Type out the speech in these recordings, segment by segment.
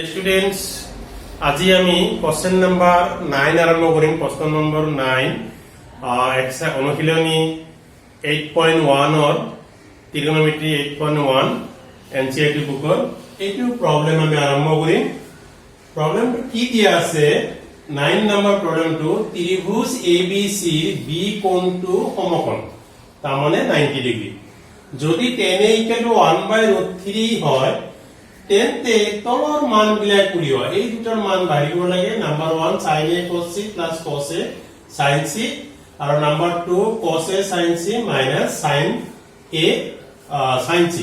students আজি আমি question number 9 আৰম্ভ কৰিম প্ৰশ্ন নম্বৰ 9 অনুশীলনী 8.1 ৰ trigonometry 8.1 NCERT বুকৰ এইটো প্ৰবলেম আমি আৰম্ভ কৰিম প্ৰবলেমটো কি দিয়া আছে 9 নম্বৰ প্ৰবলেমটো ত্ৰিভুজ ABC B কোণটো সমকোণ তাৰমানে 90 ডিগ্ৰী যদি tan = 1/√3 হয় তেন্তে তলৰ মান বিলাক উলিও এই দুটাৰ মান বাহিৰ কৰিব লাগে number 1 sin a cos c plus cos a sin c আৰু number 2 cos a sin c minus sin a sin c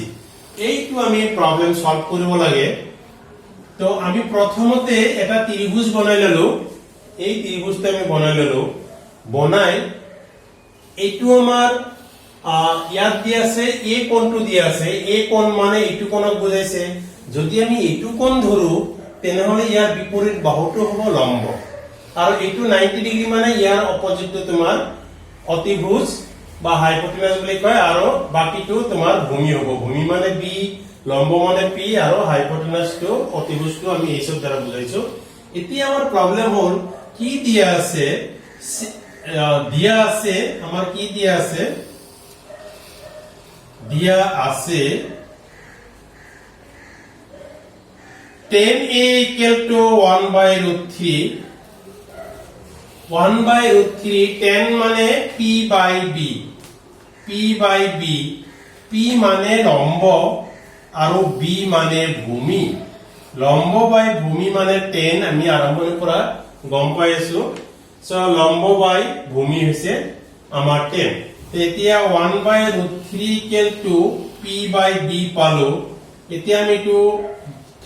এইটো আমি প্ৰবলেম সলভ কৰিব লাগে তো আমি প্ৰথমতে এটা ত্ৰিভুজ বনাই ললো এই ত্ৰিভুজটো আমি বনাই ললো বনাই এইটো আমাৰ ইয়াত দিয়া আছে a কোণটো দিয়া আছে a কোণ মানে এইটো কোণক বুজাইছে যদি আমি এইটো কোণ ধৰো তেনেহলে ইয়াৰ বিপৰীত বাহুটো হ'ব লম্ব আৰু এইটো 90 ডিগ্ৰী মানে ইয়াৰ অপজিটটো তোমাৰ অতিভুজ বা হাইপোটেনাস বুলি কয় আৰু বাকিটো তোমাৰ ভূমি হ'ব ভূমি মানে b লম্ব মানে p আৰু হাইপোটেনাসটো অতিভুজটো আমি এই সব দ্বাৰা বুজাইছো এতিয়া আমাৰ প্ৰবলেম হ'ল কি দিয়া আছে আমাৰ কি দিয়া আছে tan a = 1/√3 1/√3 tan মানে p/b p মানে লম্ব আৰু b মানে ভূমি লম্ব বাই ভূমি মানে tan আমি আৰম্ভণিৰ পৰা গম পাই আছো সো লম্ব বাই ভূমি হৈছে আমাৰ tan তেতিয়া 1/√3 p/b পালো এতিয়া আমি তো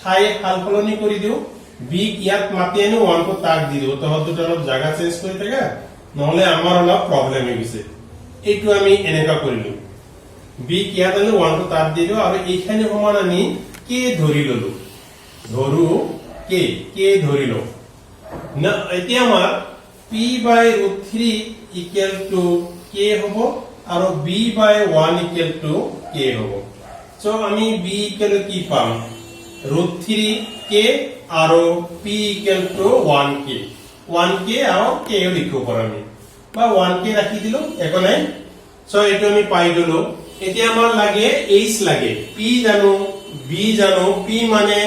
ঠাই হালফলনি কৰি দিও b ইয়াত মাতি আনো 1 কো তাক দি দিও তহত দুটা অলপ জায়গা চেঞ্জ কৰি থাকা নহলে আমাৰ অলপ প্ৰবলেম হৈ গৈছে এইটো আমি এনেকা কৰিলো b ইয়াত আনো 1 কো তাক দি দিও আৰু এইখানে সমান আমি k ধৰি ললো ধৰু k ধৰিলো না এতিয়া আমাৰ p/√3 = k হ'ব আৰু b/1 = k হ'ব সো আমি b = কি পাম √3k আৰু p = 1k আৰু k লিখো আমি বা 1k ৰাখি দিলো একো নাই সো এটো আমি পাই গলো এতিয়া আমাৰ লাগে h লাগে p জানো b জানো p মানে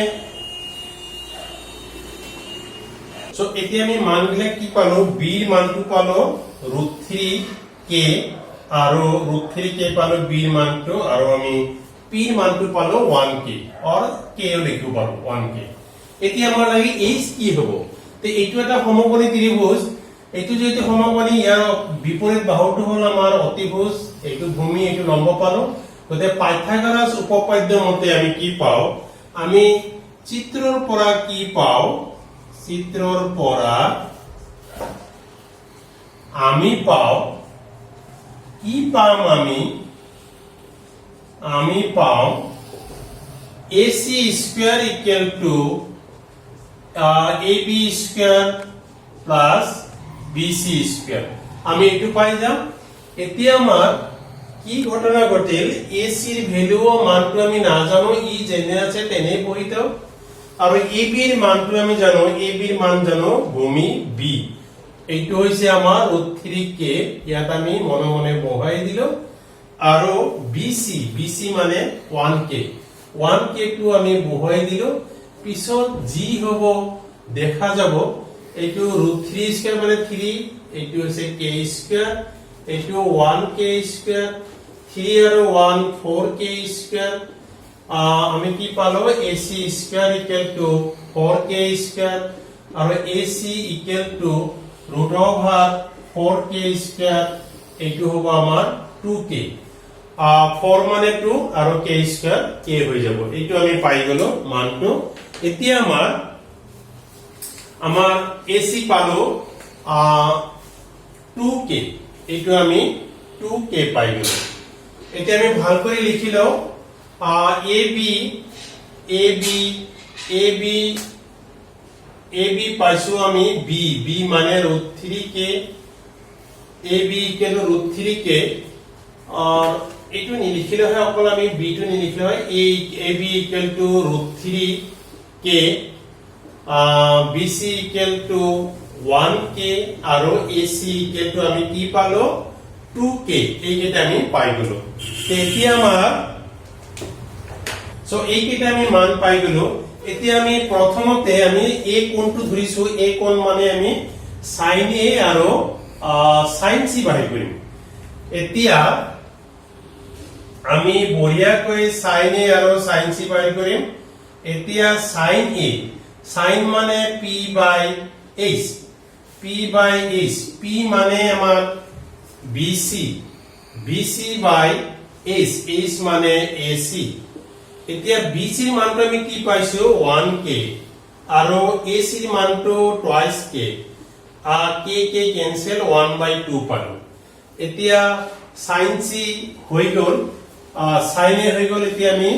সো এতিয়া আমি মানবিলাক কি পালো b ৰ মানটো পালো √3k আৰু √3k পালো b ৰ মানটো আৰু আমি p ৰ মানটো পালো 1k or k লিখো পালো 1k এতিয়া আমাৰ লাগি h কি হ'ব তে এইটো এটা সমকোণী ত্ৰিভুজ এইটো যেটো সমকোণী ইয়াৰ বিপৰীত বাহুটো হ'ল আমাৰ অতিভুজ এইটো ভূমি এইটো লম্ব পালো গতে পাইথাগোৰাছ উপপাদ্য মতে আমি কি পাও আমি চিত্ৰৰ পৰা কি পাও চিত্ৰৰ পৰা আমি পাও কি পাম আমি পাও AC square equal to AB square plus BC square আমি এটো পাই যাম এতিয়া আমাৰ কি ঘটনা ঘটিল AC ৰ ভ্যালু ও মানটো আমি না জানো ই যেনে আছে তেনে বহি দাও আৰু AB ৰ মানটো আমি জানো AB ৰ মান জানো ভূমি B এইটো হৈছে আমাৰ √3k ইয়াত আমি মনে মনে বহাই দিলো আৰু BC মানে 1k টো আমি বহাই দিলো পিছত যি হ'ব দেখা যাব এইটো √3² মানে 3 এইটো হৈছে k স্কয়ার এইটো 1k স্কয়ার 3 আৰু 1 4k স্কয়াৰ আমি কি পালো AC স্কয়াৰ = 4k স্কয়াৰ আৰু AC = √4k স্কয়াৰ এইটো হ'ব আমাৰ 2k 4 মানে 2 আৰু k স্কয়াৰ k হৈ যাব এইটো আমি পাই গলো মানটো এতিয়া আমাৰ AC পালো 2k এইটো আমি 2k পাই গলো এতিয়া আমি ভাল কৰি লিখি লও AB পাইছো আমি b মানে √3k AB = √3k এইটো নিলিখিলে হয় অকল আমি b টো নিলিখিলে হয় AB = √3k BC equal to 1k আৰু AC equal to আমি কি পালো 2k এইকেইটা আমি পাই গলো এতিয়া আমাৰ সো এইকেইটা আমি মান পাই গলো এতিয়া আমি প্ৰথমতে আমি a কোণটো ধৰিছো a কোণ মানে আমি sin a আৰু sin c বাহিৰ কৰিম এতিয়া আমি বঢ়িয়াকৈ sin a আৰু sin c বাহিৰ কৰিম এতিয়া sin a sin মানে p by h p by h p মানে আমাৰ bc bc by h h মানে ac এতিয়া bc ৰ মানটো আমি কি পাইছো 1k আৰু ac ৰ মানটো twice k k k cancel 1/2 পালো এতিয়া sin c হৈ গল sin a হৈ গল এতিয়া আমি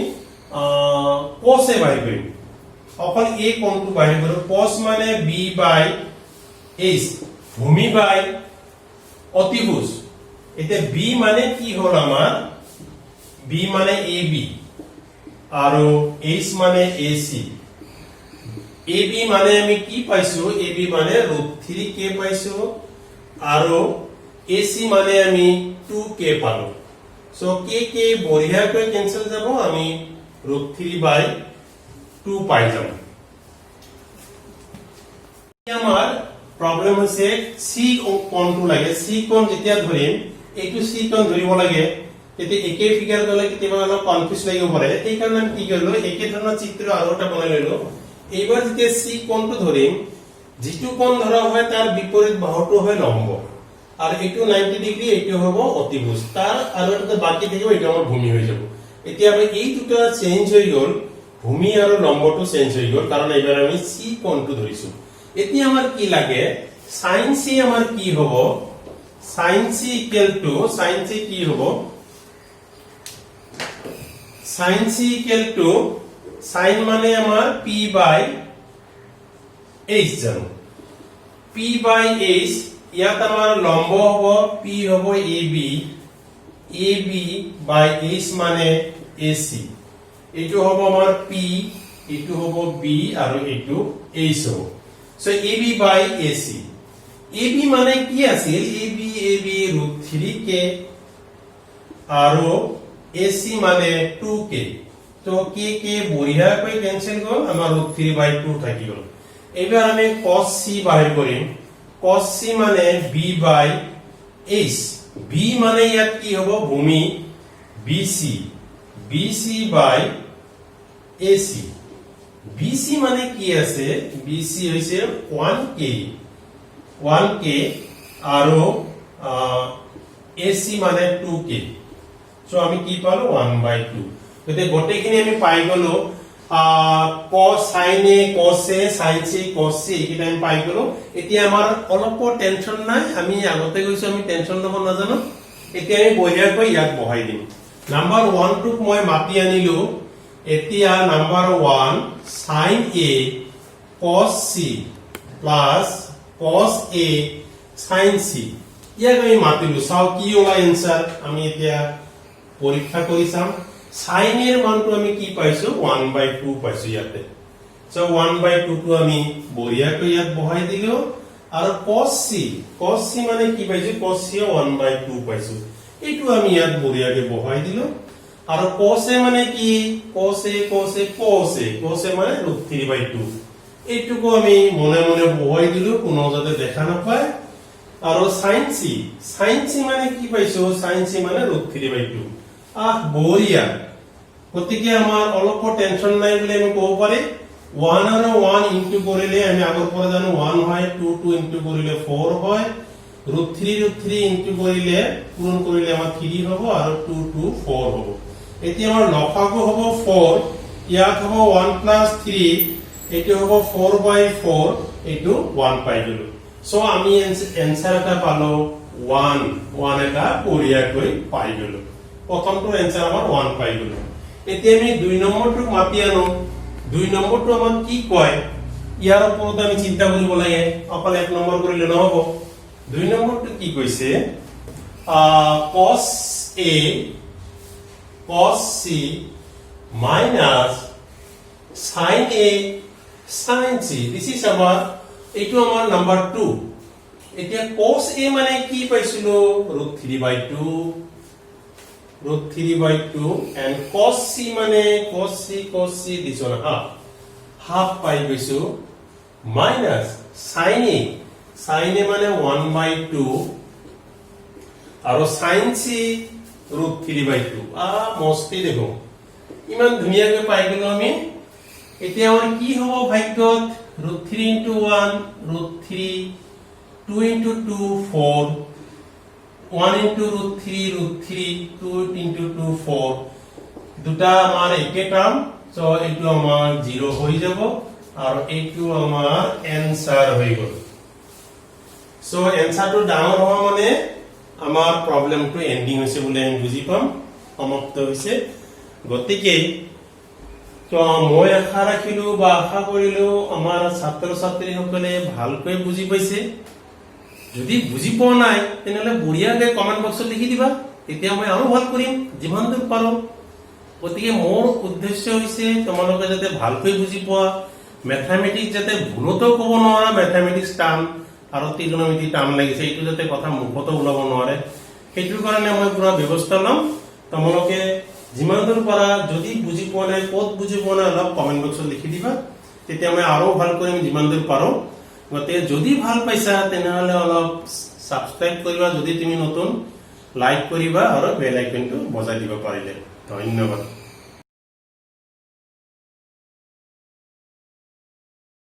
cos a বাহিৰ কৰিম অকল a কোণটো বাহিৰ কৰো cos মানে b by h ভূমি বাই অতিভুজ এতিয়া b মানে কি হল আমাৰ b মানে ab আৰু h মানে ac ab মানে আমি কি পাইছো ab মানে √3k পাইছো আৰু ac মানে আমি 2k পালো সো k k বঢ়িয়াকৈ কেনসেল যাব আমি √3/2 পাই যাম আমাৰ প্ৰবলেম হৈছে c কোণটো লাগে c কোণ যেতিয়া ধৰিম এইটো c কোণ ধৰিব লাগে তেতিয়া একে ফিগাৰ গলে কেতিয়াবা অলপ কনফিউজ লাগিব পাৰে এই কাৰণে আমি কি কৰিলো একে ধৰণৰ চিত্ৰ আৰু এটা বনাই ললো এইবাৰ যেতিয়া c কোণটো ধৰিম যেটো কোণ ধৰা হয় তাৰ বিপৰীত বাহুটো হয় লম্ব আৰু এইটো 90 ডিগ্ৰী এইটো হ'ব অতিভুজ তাৰ আৰু এটা বাকি থাকিব এটা আমাৰ ভূমি হৈ যাব এতিয়া আমি এই দুটা চেঞ্জ হৈ গল ভূমি আৰু লম্বটো চেঞ্জ হৈ গল কাৰণ এইবাৰ আমি c কোণটো ধৰিছো এতিয়া আমাৰ কি লাগে sin c আমাৰ কি হ'ব sin c equal to sin c কি হ'ব sin c equal to sin মানে আমাৰ p by h জানো p by h ইয়াত আমাৰ লম্ব হ'ব p হ'ব ab ab by h মানে ac এইটো হ'ব আমাৰ p এইটো হ'ব b আৰু এইটো h হ'ব so ab by ac ab মানে কি আছিল ab ab √3k আৰু ac মানে 2k তো k k বঢ়িয়াকৈ কেনসেল গল আমাৰ √3/2 থাকি গল এবাৰ আমি cos c বাহিৰ কৰিম cos c মানে b by h b মানে ইয়াত কি হ'ব ভূমি bc bc by ac bc মানে কি আছে bc হৈছে 1k আৰু ac মানে 2k সো আমি কি পালো 1/2 গতে গটেখিনি আমি পাই গলো cos sin a cos a sin c cos c এটা আমি পাই গলো এতিয়া আমাৰ অলপ টেনশন নাই আমি আগতে গৈছো আমি টেনশন লব নাজানো এতিয়া আমি বঢ়িয়াকৈ ইয়াত বহাই দিম নাম্বাৰ 1 টোক মই মাপি আনিলো এতিয়া number 1 sin a cos c plus cos a sin c ইয়াক আমি মাপিলো চাও কি ওলাই आंसर আমি এতিয়া পৰীক্ষা কৰি চাম sin এর মানটো আমি কি পাইছো 1/2 পাইছো ইয়াতে সো 1/2 টো আমি বঢ়িয়াকৈ ইয়াত বহাই দিলো আৰু cos c মানে কি পাইছো cos c 1/2 পাইছো এইটো আমি ইয়াত বঢ়িয়াকৈ বহাই দিলো আৰু cos a মানে কি cos a মানে √3/2 এইটুকু আমি মনে মনে বহাই দিলো কোনো যাতে দেখা নাপায় আৰু sin c মানে কি পাইছো sin c মানে √3/2 বঢ়িয়া গতিকে আমাৰ অলপ টেনশন নাই বুলি আমি ক'ব পাৰি 1 আৰু 1 ইনটু কৰিলে আমি আগৰ পৰা জানো 1 হয় 2 ইনটু কৰিলে 4 হয় √3 ইনটু কৰিলে পূৰণ কৰিলে আমাৰ 3 হ'ব আৰু 2 4 হ'ব এতিয়া আমাৰ লসাগু হ'ব 4 ইয়াত হ'ব 1 plus 3 এটো হ'ব 4/4 এটো 1 পাই গলো সো আমি आंसर এটা পালো 1 এটা বঢ়িয়াকৈ পাই গলো প্ৰথমটো आंसर আমাৰ 1 পাই গলো এতিয়া আমি 2 নম্বৰটো মাপি আনো 2 নম্বৰটো আমাৰ কি কয় ইয়াৰ ওপৰত আমি চিন্তা কৰিব লাগে অকল 1 নম্বৰ কৰিলে নহব 2 নম্বৰটো কি কৈছে cos a cos c minus sin a sin c, this is our এইটো আমাৰ নাম্বাৰ 2 এতিয়া cos a মানে কি পাইছিলো √3/2 √3/2 and cos c মানে cos c this one half পাই গৈছো minus sin a মানে 1/2 আৰু sin c √3/2 মস্তি দেখো ইমান ধুনীয়াকৈ পাই গলো আমি এতিয়া আমাৰ কি হ'ব ভাগ্যত √3 into 1 √3 2 into 2 4 1 into √3 2 into 2 4 দুটা আমাৰ একে টাৰ্ম সো এইটো আমাৰ 0 হৈ যাব আৰু এইটো আমাৰ এনসাৰ হৈ গল সো এনসাৰটো ডাঙৰ হোৱা মানে আমাৰ প্ৰবলেমটো এন্ডিং হৈছে বুলি আমি বুজি পাম সমাপ্ত হৈছে গতিকে তো মই আশা ৰাখিলো বা আশা কৰিলো আমাৰ ছাত্ৰ ছাত্ৰীসকলে ভালকৈ বুজি পাইছে যদি বুজি পোৱা নাই তেনেহলে বঢ়িয়াকৈ কমেন্ট বক্সত লিখি দিবা তেতিয়া মই আৰু ভাল কৰিম যিমান দূৰ পাৰো গতিকে মোৰ উদ্দেশ্য হৈছে তোমালোকে যাতে ভালকৈ বুজি পোৱা ম্যাথমেটিক্স যাতে ভুলতো ক'ব নোৱাৰা ম্যাথমেটিক্স টান আৰু ত্ৰিকোণমিতি টান লাগিছে এইটো যাতে কথা মুখতো ওলাব নোৱাৰে সেইটোৰ কাৰণে মই পুৰা ব্যৱস্থা লম তোমালোকে যিমান দূৰ পাৰা যদি বুজি পোৱা নাই ক'ত বুজি পোৱা নাই অলপ কমেন্ট বক্সত লিখি দিবা তেতিয়া মই আৰু ভাল কৰিম যিমান দূৰ পাৰো গতিকে যদি ভাল পাইছা তেনেহলে অলপ সাবস্ক্ৰাইব কৰিবা যদি তুমি নতুন লাইক কৰিবা আৰু বেল আইকনটো বজাই দিব পাৰিলে ধন্যবাদ